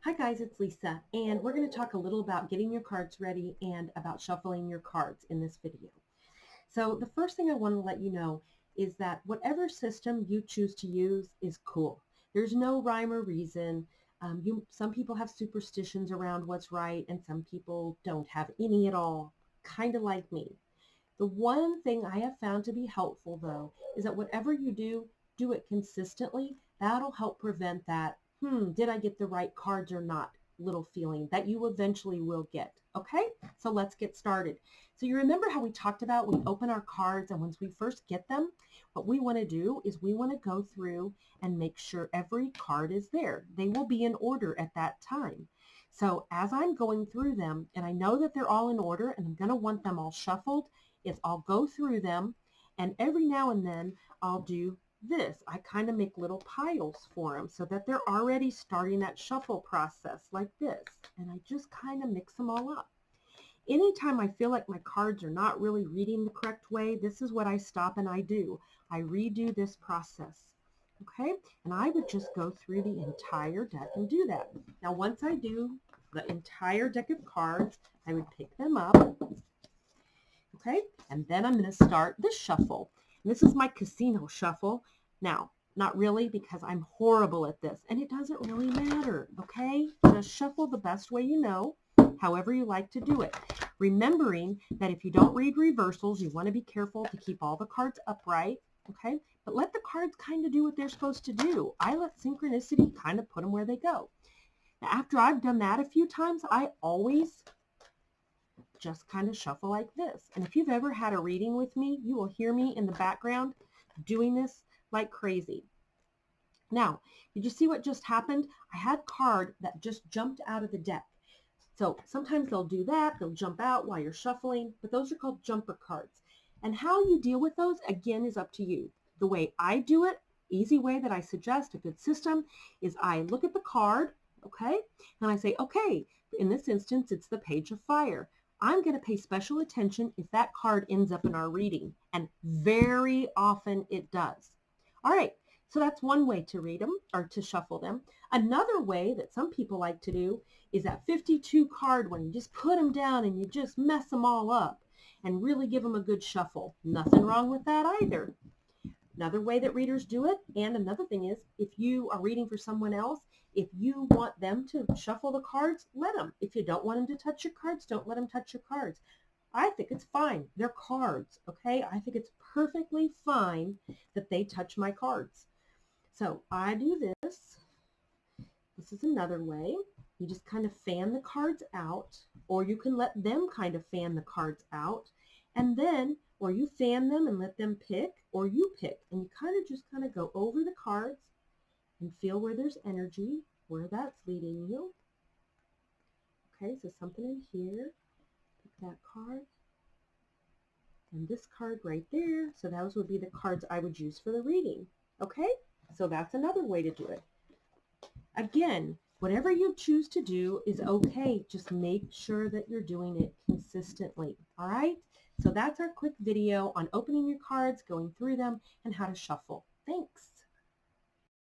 Hi guys, it's Lisa, and we're going to talk a little about getting your cards ready and about shuffling your cards in this video. So the first thing I want to let you know is that whatever system you choose to use is cool. There's no rhyme or reason. Some people have superstitions around what's right, and some people don't have any at all, kind of like me. The one thing I have found to be helpful, though, is that whatever you do, do it consistently. That'll help prevent that, did I get the right cards or not, little feeling that you eventually will get. Okay, so let's get started. So you remember how we talked about we open our cards, and once we first get them, what we want to do is we want to go through and make sure every card is there. They will be in order at that time. So as I'm going through them, and I know that they're all in order, and I'm going to want them all shuffled, is I'll go through them, and every now and then I'll do this. I kind of make little piles for them so that they're already starting that shuffle process like this, and I just kind of mix them all up. Anytime I feel like my cards are not really reading the correct way, this is what I stop and I do. I redo this process. Okay, and I would just go through the entire deck and do that. Now once I do the entire deck of cards, I would pick them up. Okay, and then I'm going to start the shuffle. And this is my casino shuffle. Now, not really, because I'm horrible at this, and it doesn't really matter. Okay, just shuffle the best way you know, however you like to do it. Remembering that if you don't read reversals, you want to be careful to keep all the cards upright. Okay, but let the cards kind of do what they're supposed to do. I let synchronicity kind of put them where they go. Now, after I've done that a few times, I always just kind of shuffle like this. And if you've ever had a reading with me, you will hear me in the background doing this like crazy. Now, did you see what just happened? I had a card that just jumped out of the deck. So sometimes they'll do that. They'll jump out while you're shuffling, but those are called jumper cards. And how you deal with those, again, is up to you. The way I do it, easy way that I suggest, a good system, is I look at the card, okay, and I say, okay, in this instance, it's the Page of Fire. I'm going to pay special attention if that card ends up in our reading, and very often it does. All right, so that's one way to read them or to shuffle them. Another way that some people like to do is that 52 card one. You just put them down and you just mess them all up and really give them a good shuffle. Nothing wrong with that either. Another way that readers do it, and another thing is, if you are reading for someone else, if you want them to shuffle the cards, let them. If you don't want them to touch your cards, don't let them touch your cards. I think it's fine. They're cards, okay? I think it's perfectly fine that they touch my cards. So I do this. This is another way. You just kind of fan the cards out, or you can let them kind of fan the cards out, and then, or you fan them and let them pick, or you pick, and you just kind of go over the cards and feel where there's energy, where that's leading you. Okay, so something in here, pick that card, and this card right there. So those would be the cards I would use for the reading. Okay, so that's another way to do it. Again, whatever you choose to do is okay. Just make sure that you're doing it consistently. All right? So that's our quick video on opening your cards, going through them, and how to shuffle. Thanks.